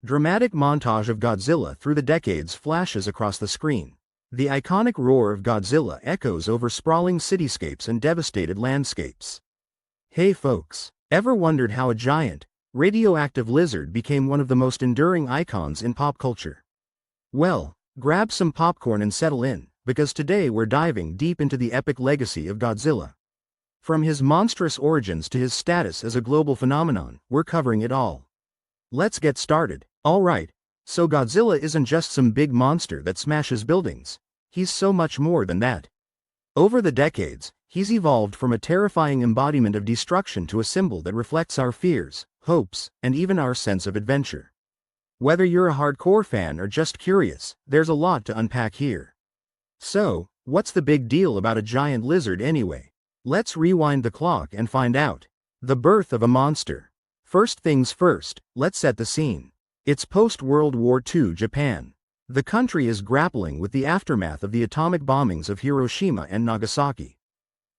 Dramatic montage of Godzilla through the decades flashes across the screen. The iconic roar of Godzilla echoes over sprawling cityscapes and devastated landscapes. Hey folks, ever wondered how a giant, radioactive lizard became one of the most enduring icons in pop culture? Well, grab some popcorn and settle in, because today we're diving deep into the epic legacy of Godzilla. From his monstrous origins to his status as a global phenomenon, we're covering it all. Let's get started. Alright, so Godzilla isn't just some big monster that smashes buildings. He's so much more than that. Over the decades, he's evolved from a terrifying embodiment of destruction to a symbol that reflects our fears, hopes, and even our sense of adventure. Whether you're a hardcore fan or just curious, there's a lot to unpack here. So, what's the big deal about a giant lizard anyway? Let's rewind the clock and find out. The birth of a monster. First things first, let's set the scene. It's post-World War II Japan. The country is grappling with the aftermath of the atomic bombings of Hiroshima and Nagasaki.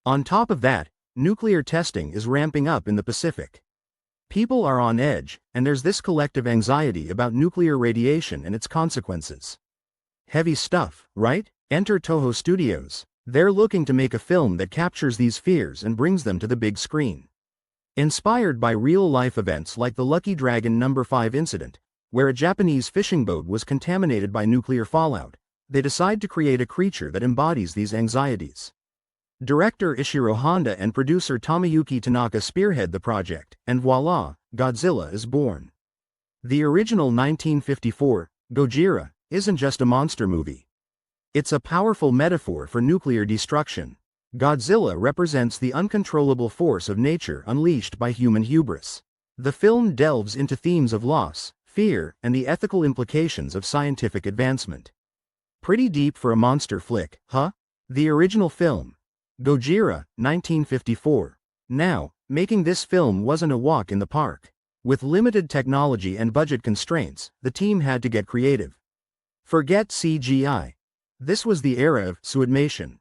On top of that, nuclear testing is ramping up in the Pacific. People are on edge, and there's this collective anxiety about nuclear radiation and its consequences. Heavy stuff, right? Enter Toho Studios. They're looking to make a film that captures these fears and brings them to the big screen. Inspired by real-life events like the Lucky Dragon No. 5 incident, where a Japanese fishing boat was contaminated by nuclear fallout, they decide to create a creature that embodies these anxieties. Director Ishiro Honda and producer Tomoyuki Tanaka spearhead the project, and voila, Godzilla is born. The original 1954, Gojira, isn't just a monster movie. It's a powerful metaphor for nuclear destruction. Godzilla represents the uncontrollable force of nature unleashed by human hubris. The film delves into themes of loss, fear, and the ethical implications of scientific advancement. Pretty deep for a monster flick, huh? The original film, Gojira, 1954. Now, making this film wasn't a walk in the park. With limited technology and budget constraints, the team had to get creative. Forget CGI. This was the era of suitmation.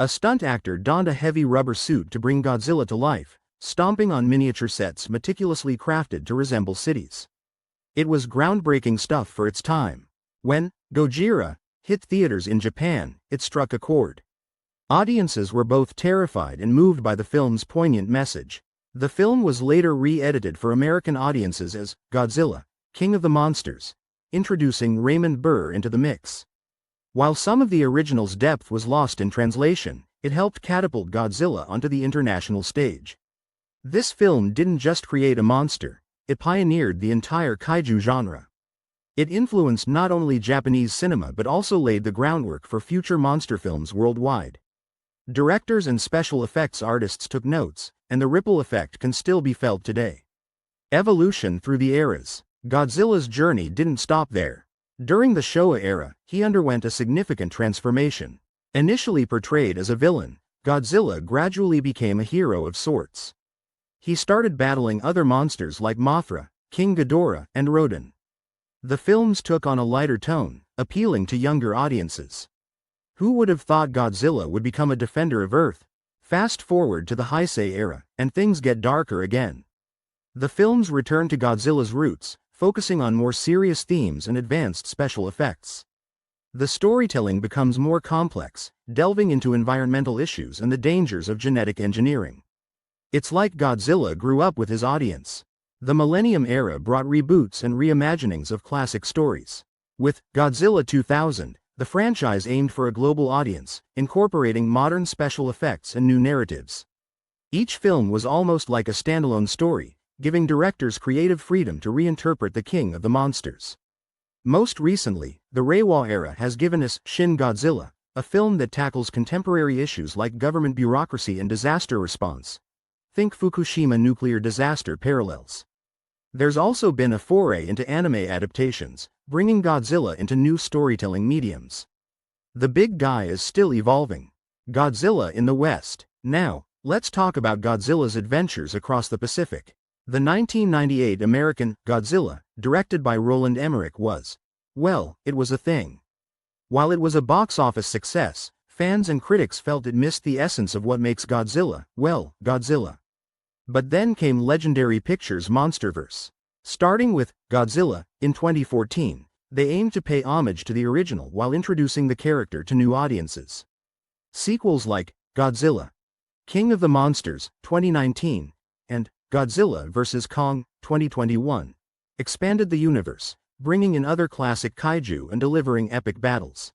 A stunt actor donned a heavy rubber suit to bring Godzilla to life, stomping on miniature sets meticulously crafted to resemble cities. It was groundbreaking stuff for its time. When Gojira hit theaters in Japan, it struck a chord. Audiences were both terrified and moved by the film's poignant message. The film was later re-edited for American audiences as Godzilla, King of the Monsters, introducing Raymond Burr into the mix. While some of the original's depth was lost in translation, it helped catapult Godzilla onto the international stage. This film didn't just create a monster, it pioneered the entire kaiju genre. It influenced not only Japanese cinema but also laid the groundwork for future monster films worldwide. Directors and special effects artists took notes, and the ripple effect can still be felt today. Evolution through the eras. Godzilla's journey didn't stop there. During the Showa era, he underwent a significant transformation. Initially portrayed as a villain, Godzilla gradually became a hero of sorts. He started battling other monsters like Mothra, King Ghidorah, and Rodan. The films took on a lighter tone, appealing to younger audiences. Who would have thought Godzilla would become a defender of Earth? Fast forward to the Heisei era, and things get darker again. The films return to Godzilla's roots, focusing on more serious themes and advanced special effects. The storytelling becomes more complex, delving into environmental issues and the dangers of genetic engineering. It's like Godzilla grew up with his audience. The Millennium Era brought reboots and reimaginings of classic stories. With Godzilla 2000, the franchise aimed for a global audience, incorporating modern special effects and new narratives. Each film was almost like a standalone story, giving directors creative freedom to reinterpret the King of the Monsters. Most recently, the Reiwa era has given us Shin Godzilla, a film that tackles contemporary issues like government bureaucracy and disaster response. Think Fukushima nuclear disaster parallels. There's also been a foray into anime adaptations, bringing Godzilla into new storytelling mediums. The big guy is still evolving. Godzilla in the West. Now, let's talk about Godzilla's adventures across the Pacific. The 1998 American Godzilla, directed by Roland Emmerich was, well, it was a thing. While it was a box office success, fans and critics felt it missed the essence of what makes Godzilla, well, Godzilla. But then came Legendary Pictures' Monsterverse. Starting with Godzilla in 2014, they aimed to pay homage to the original while introducing the character to new audiences. Sequels like Godzilla, King of the Monsters, 2019, and Godzilla vs. Kong, 2021, expanded the universe, bringing in other classic kaiju and delivering epic battles.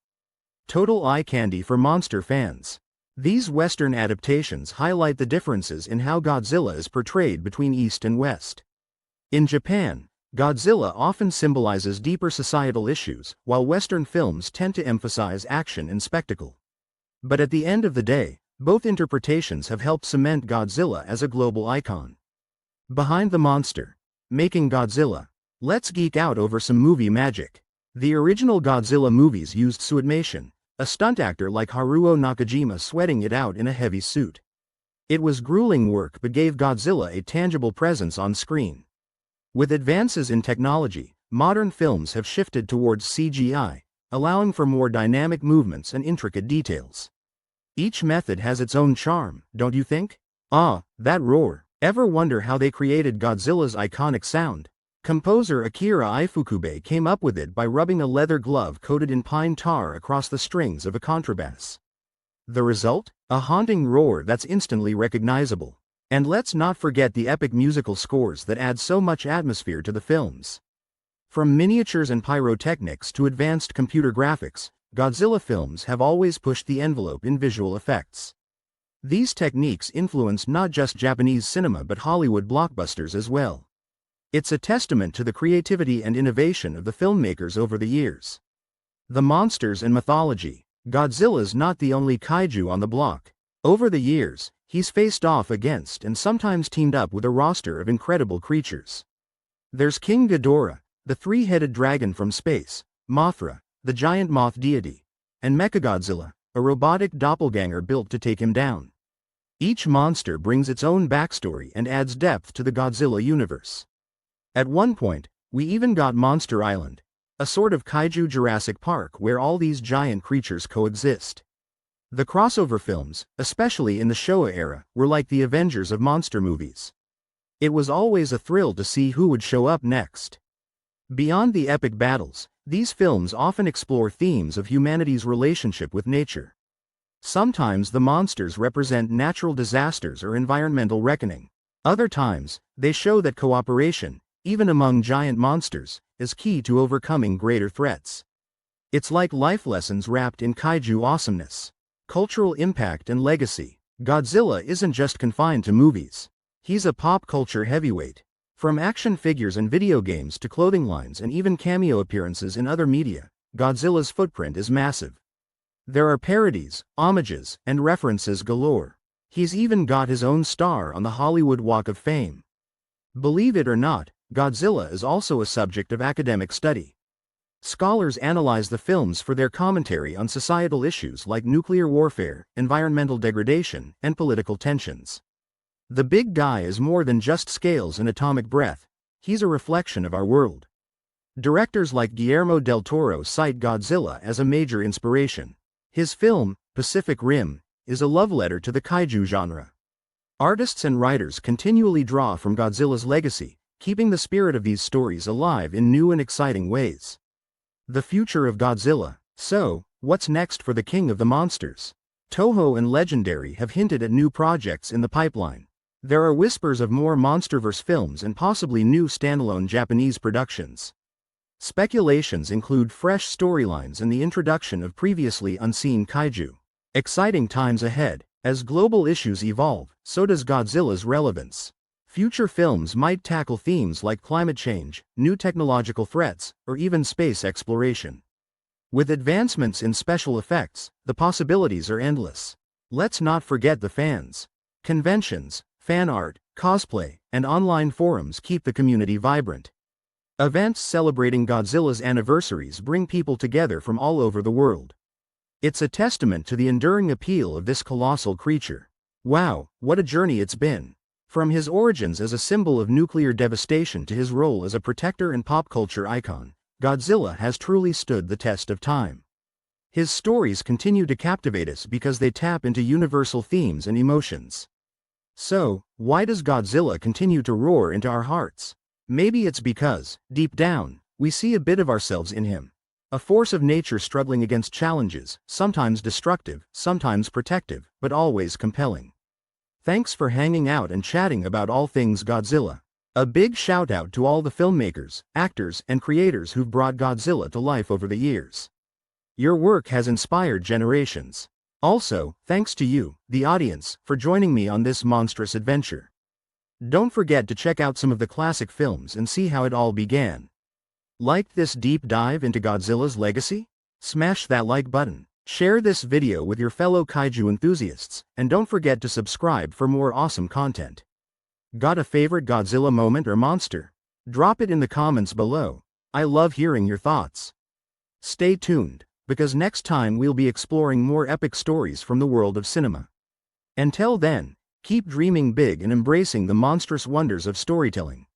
Total eye candy for monster fans. These Western adaptations highlight the differences in how Godzilla is portrayed between East and West. In Japan, Godzilla often symbolizes deeper societal issues, while Western films tend to emphasize action and spectacle. But at the end of the day, both interpretations have helped cement Godzilla as a global icon. Behind the monster. Making Godzilla. Let's geek out over some movie magic. The original Godzilla movies used suitmation, a stunt actor like Haruo Nakajima sweating it out in a heavy suit. It was grueling work but gave Godzilla a tangible presence on screen. With advances in technology, modern films have shifted towards CGI, allowing for more dynamic movements and intricate details. Each method has its own charm, don't you think? Ah, that roar. Ever wonder how they created Godzilla's iconic sound? Composer Akira Ifukube came up with it by rubbing a leather glove coated in pine tar across the strings of a contrabass. The result? A haunting roar that's instantly recognizable. And let's not forget the epic musical scores that add so much atmosphere to the films. From miniatures and pyrotechnics to advanced computer graphics, Godzilla films have always pushed the envelope in visual effects. These techniques influenced not just Japanese cinema but Hollywood blockbusters as well. It's a testament to the creativity and innovation of the filmmakers over the years. The monsters and mythology. Godzilla's not the only kaiju on the block. Over the years, he's faced off against and sometimes teamed up with a roster of incredible creatures. There's King Ghidorah, the three-headed dragon from space, Mothra, the giant moth deity, and Mechagodzilla, a robotic doppelganger built to take him down. Each monster brings its own backstory and adds depth to the Godzilla universe. At one point, we even got Monster Island, a sort of kaiju Jurassic Park where all these giant creatures coexist. The crossover films, especially in the Showa era, were like the Avengers of monster movies. It was always a thrill to see who would show up next. Beyond the epic battles, these films often explore themes of humanity's relationship with nature. Sometimes the monsters represent natural disasters or environmental reckoning. Other times, they show that cooperation, even among giant monsters, is key to overcoming greater threats. It's like life lessons wrapped in kaiju awesomeness. Cultural impact and legacy. Godzilla isn't just confined to movies. He's a pop culture heavyweight. From action figures and video games to clothing lines and even cameo appearances in other media, Godzilla's footprint is massive. There are parodies, homages, and references galore. He's even got his own star on the Hollywood Walk of Fame. Believe it or not, Godzilla is also a subject of academic study. Scholars analyze the films for their commentary on societal issues like nuclear warfare, environmental degradation, and political tensions. The big guy is more than just scales and atomic breath. He's a reflection of our world. Directors like Guillermo del Toro cite Godzilla as a major inspiration. His film, Pacific Rim, is a love letter to the kaiju genre. Artists and writers continually draw from Godzilla's legacy, keeping the spirit of these stories alive in new and exciting ways. The future of Godzilla. So, what's next for the King of the Monsters? Toho and Legendary have hinted at new projects in the pipeline. There are whispers of more MonsterVerse films and possibly new standalone Japanese productions. Speculations include fresh storylines and the introduction of previously unseen kaiju. Exciting times ahead. As global issues evolve, so does Godzilla's relevance. Future films might tackle themes like climate change, new technological threats, or even space exploration. With advancements in special effects, the possibilities are endless. Let's not forget the fans. Conventions, fan art, cosplay, and online forums keep the community vibrant. Events celebrating Godzilla's anniversaries bring people together from all over the world. It's a testament to the enduring appeal of this colossal creature. Wow, what a journey it's been. From his origins as a symbol of nuclear devastation to his role as a protector and pop culture icon, Godzilla has truly stood the test of time. His stories continue to captivate us because they tap into universal themes and emotions. So, why does Godzilla continue to roar into our hearts? Maybe it's because, deep down, we see a bit of ourselves in him. A force of nature struggling against challenges, sometimes destructive, sometimes protective, but always compelling. Thanks for hanging out and chatting about all things Godzilla. A big shout out to all the filmmakers, actors, and creators who've brought Godzilla to life over the years. Your work has inspired generations. Also, thanks to you, the audience, for joining me on this monstrous adventure. Don't forget to check out some of the classic films and see how it all began. Liked this deep dive into Godzilla's legacy? Smash that like button. Share this video with your fellow kaiju enthusiasts, and don't forget to subscribe for more awesome content. Got a favorite Godzilla moment or monster? Drop it in the comments below. I love hearing your thoughts. Stay tuned, because next time we'll be exploring more epic stories from the world of cinema. Until then, keep dreaming big and embracing the monstrous wonders of storytelling.